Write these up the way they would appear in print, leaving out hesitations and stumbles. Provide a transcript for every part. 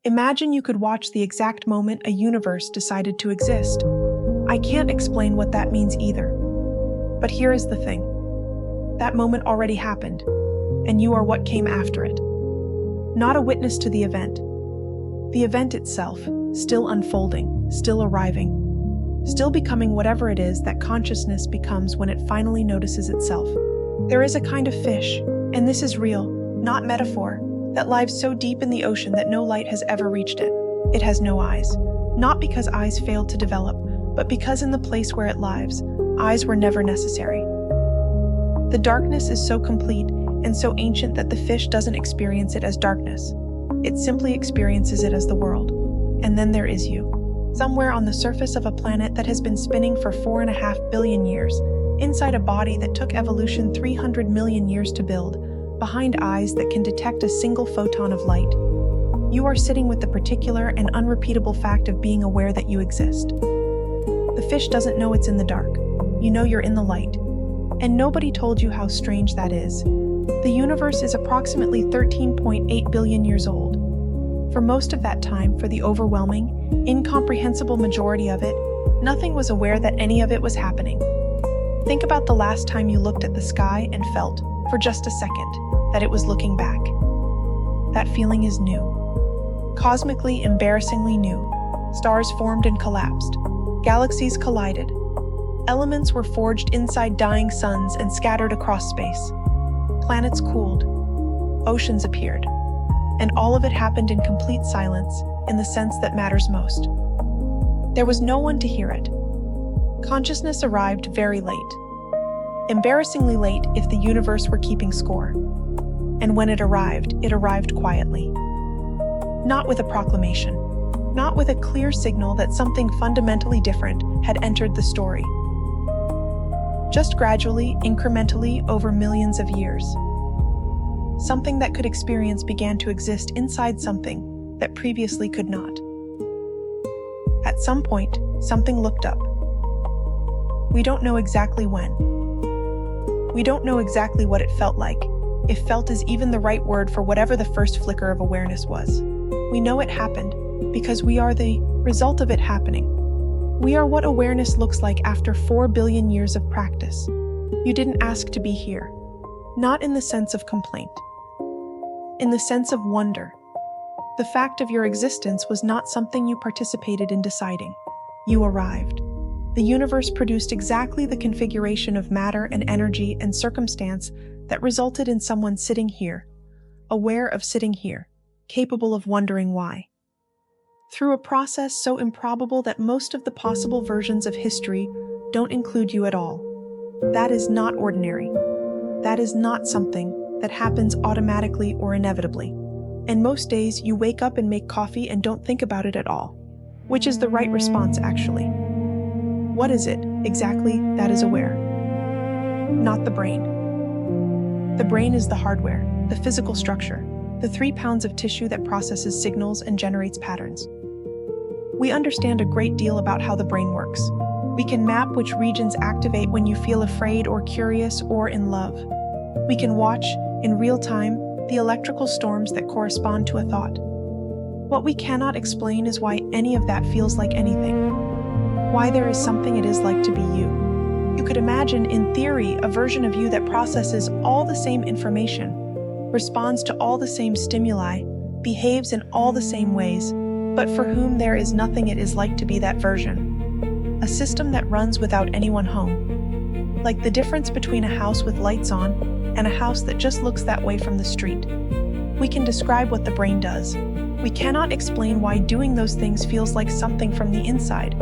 Imagine you could watch the exact moment a universe decided to exist. I can't explain what that means either. But here is the thing. That moment already happened, and you are what came after it. Not a witness to the event. The event itself, still unfolding, still arriving, still becoming whatever it is that consciousness becomes when it finally notices itself. There is a kind of fish, and this is real, not metaphor, that lives so deep in the ocean that no light has ever reached it. It has no eyes, not because eyes failed to develop, but because in the place where it lives, eyes were never necessary. The darkness is so complete and so ancient that the fish doesn't experience it as darkness. It simply experiences it as the world. And then there is you, somewhere on the surface of a planet that has been spinning for 4.5 billion years, inside a body that took evolution 300 million years to build, behind eyes that can detect a single photon of light. You are sitting with the particular and unrepeatable fact of being aware that you exist. The fish doesn't know it's in the dark. You know you're in the light. And nobody told you how strange that is. The universe is approximately 13.8 billion years old. For most of that time, for the overwhelming, incomprehensible majority of it, nothing was aware that any of it was happening. Think about the last time you looked at the sky and felt, for just a second, that it was looking back. That feeling is new. Cosmically, embarrassingly new. Stars formed and collapsed. Galaxies collided. Elements were forged inside dying suns and scattered across space. Planets cooled. Oceans appeared. And all of it happened in complete silence, in the sense that matters most. There was no one to hear it. Consciousness arrived very late. Embarrassingly late if the universe were keeping score. And when it arrived quietly. Not with a proclamation. Not with a clear signal that something fundamentally different had entered the story. Just gradually, incrementally, over millions of years. Something that could experience began to exist inside something that previously could not. At some point, something looked up. We don't know exactly when. We don't know exactly what it felt like, if felt is even the right word for whatever the first flicker of awareness was. We know it happened, because we are the result of it happening. We are what awareness looks like after 4 billion years of practice. You didn't ask to be here. Not in the sense of complaint. In the sense of wonder. The fact of your existence was not something you participated in deciding. You arrived. The universe produced exactly the configuration of matter and energy and circumstance that resulted in someone sitting here, aware of sitting here, capable of wondering why. Through a process so improbable that most of the possible versions of history don't include you at all. That is not ordinary. That is not something that happens automatically or inevitably. And most days you wake up and make coffee and don't think about it at all, which is the right response actually. What is it, exactly, that is aware? Not the brain. The brain is the hardware, the physical structure, the 3 pounds of tissue that processes signals and generates patterns. We understand a great deal about how the brain works. We can map which regions activate when you feel afraid or curious or in love. We can watch, in real time, the electrical storms that correspond to a thought. What we cannot explain is why any of that feels like anything. Why there is something it is like to be you. You could imagine, in theory, a version of you that processes all the same information, responds to all the same stimuli, behaves in all the same ways, but for whom there is nothing it is like to be that version. A system that runs without anyone home. Like the difference between a house with lights on and a house that just looks that way from the street. We can describe what the brain does. We cannot explain why doing those things feels like something from the inside.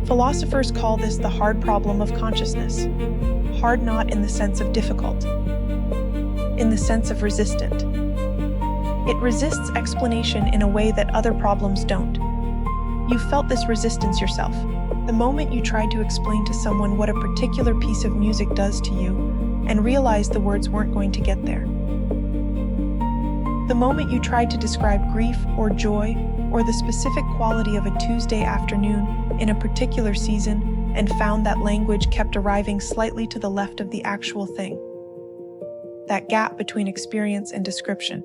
Philosophers call this the hard problem of consciousness. Hard not in the sense of difficult. In the sense of resistant. It resists explanation in a way that other problems don't. You felt this resistance yourself. The moment you tried to explain to someone what a particular piece of music does to you, and realized the words weren't going to get there. The moment you tried to describe grief or joy, or the specific quality of a Tuesday afternoon in a particular season, and found that language kept arriving slightly to the left of the actual thing. That gap between experience and description.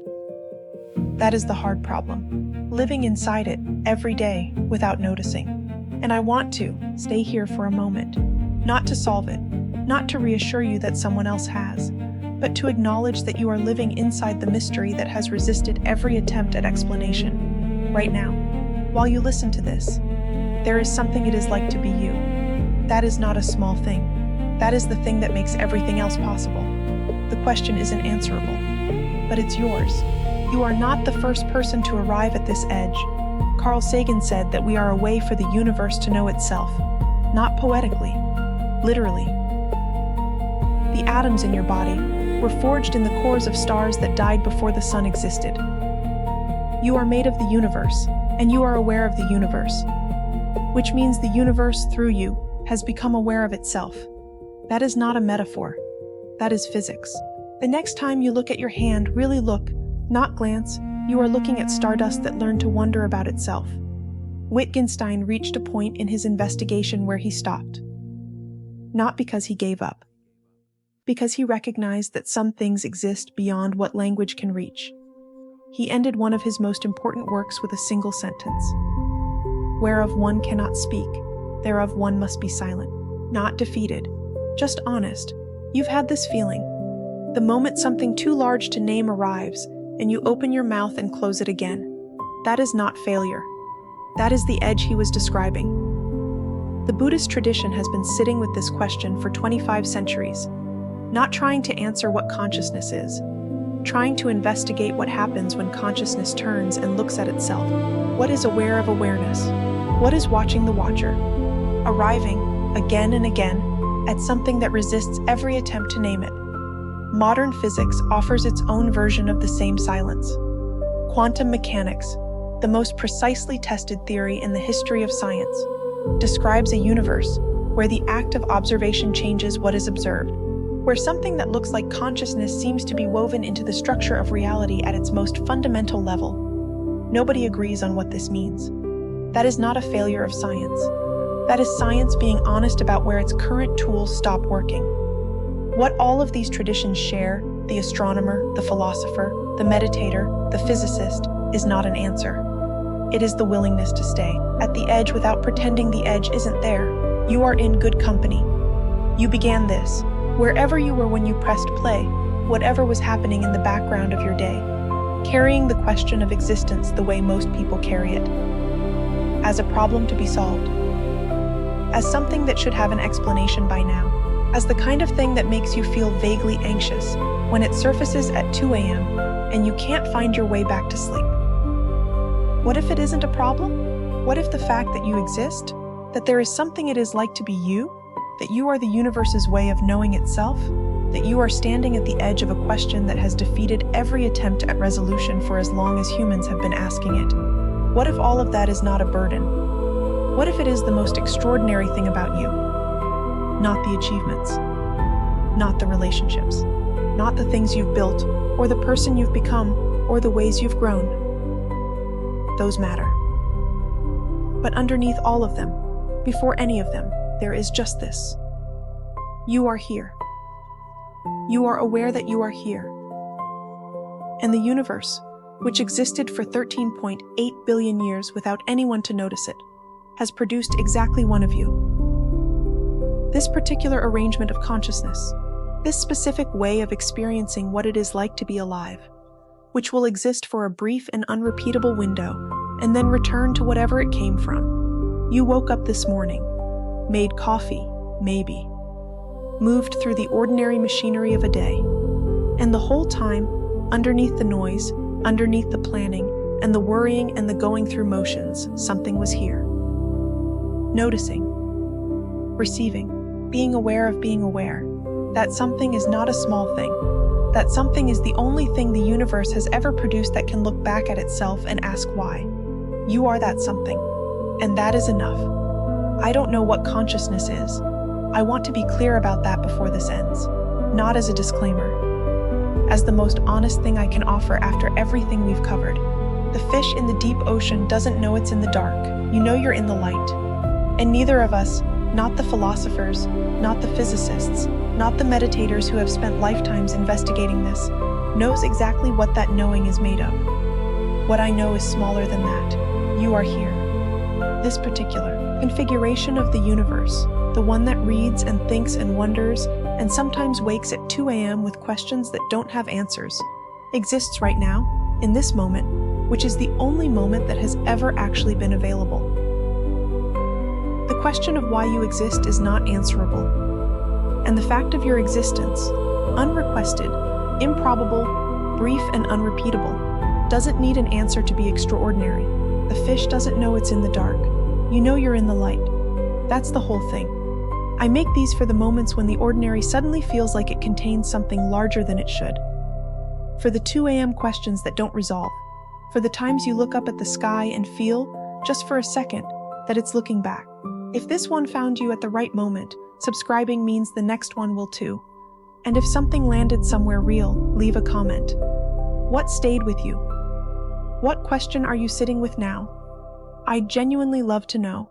That is the hard problem. Living inside it every day without noticing. And I want to stay here for a moment. Not to solve it, not to reassure you that someone else has, but to acknowledge that you are living inside the mystery that has resisted every attempt at explanation. Right now, while you listen to this, there is something it is like to be you. That is not a small thing. That is the thing that makes everything else possible. The question isn't answerable, but it's yours. You are not the first person to arrive at this edge. Carl Sagan said that we are a way for the universe to know itself, not poetically, literally. The atoms in your body were forged in the cores of stars that died before the sun existed. You are made of the universe, and you are aware of the universe, which means the universe, through you, has become aware of itself. That is not a metaphor. That is physics. The next time you look at your hand, really look, not glance. You are looking at stardust that learned to wonder about itself. Wittgenstein reached a point in his investigation where he stopped. Not because he gave up, because he recognized that some things exist beyond what language can reach. He ended one of his most important works with a single sentence. Whereof one cannot speak, thereof one must be silent. Not defeated, just honest. You've had this feeling. The moment something too large to name arrives, and you open your mouth and close it again. That is not failure. That is the edge he was describing. The Buddhist tradition has been sitting with this question for 25 centuries, not trying to answer what consciousness is, trying to investigate what happens when consciousness turns and looks at itself. What is aware of awareness? What is watching the watcher? Arriving, again and again, at something that resists every attempt to name it. Modern physics offers its own version of the same silence. Quantum mechanics, the most precisely tested theory in the history of science, describes a universe where the act of observation changes what is observed, where something that looks like consciousness seems to be woven into the structure of reality at its most fundamental level. Nobody agrees on what this means. That is not a failure of science. That is science being honest about where its current tools stop working. What all of these traditions share, the astronomer, the philosopher, the meditator, the physicist, is not an answer. It is the willingness to stay at the edge without pretending the edge isn't there. You are in good company. You began this, wherever you were when you pressed play, whatever was happening in the background of your day, carrying the question of existence the way most people carry it, as a problem to be solved, as something that should have an explanation by now, as the kind of thing that makes you feel vaguely anxious when it surfaces at 2 a.m. and you can't find your way back to sleep. What if it isn't a problem? What if the fact that you exist, that there is something it is like to be you, that you are the universe's way of knowing itself, that you are standing at the edge of a question that has defeated every attempt at resolution for as long as humans have been asking it? What if all of that is not a burden? What if it is the most extraordinary thing about you? Not the achievements, not the relationships, not the things you've built, or the person you've become, or the ways you've grown. Those matter. But underneath all of them, before any of them, there is just this. You are here. You are aware that you are here. And the universe, which existed for 13.8 billion years without anyone to notice it, has produced exactly one of you. This particular arrangement of consciousness, this specific way of experiencing what it is like to be alive, which will exist for a brief and unrepeatable window, and then return to whatever it came from. You woke up this morning, made coffee, maybe, moved through the ordinary machinery of a day, and the whole time, underneath the noise, underneath the planning, and the worrying and the going through motions, something was here. Noticing, receiving, being aware of being aware. That something is not a small thing. That something is the only thing the universe has ever produced that can look back at itself and ask why. You are that something, and that is enough. I don't know what consciousness is. I want to be clear about that before this ends, not as a disclaimer, as the most honest thing I can offer after everything we've covered. The fish in the deep ocean doesn't know it's in the dark. You know you're in the light. And neither of us, not the philosophers, not the physicists, not the meditators who have spent lifetimes investigating this, knows exactly what that knowing is made of. What I know is smaller than that. You are here. This particular configuration of the universe, the one that reads and thinks and wonders, and sometimes wakes at 2 a.m. with questions that don't have answers, exists right now, in this moment, which is the only moment that has ever actually been available. The question of why you exist is not answerable, and the fact of your existence, unrequested, improbable, brief, and unrepeatable, doesn't need an answer to be extraordinary. The fish doesn't know it's in the dark. You know you're in the light. That's the whole thing. I make these for the moments when the ordinary suddenly feels like it contains something larger than it should. For the 2 a.m. questions that don't resolve. For the times you look up at the sky and feel, just for a second, that it's looking back. If this one found you at the right moment, subscribing means the next one will too. And if something landed somewhere real, leave a comment. What stayed with you? What question are you sitting with now? I'd genuinely love to know.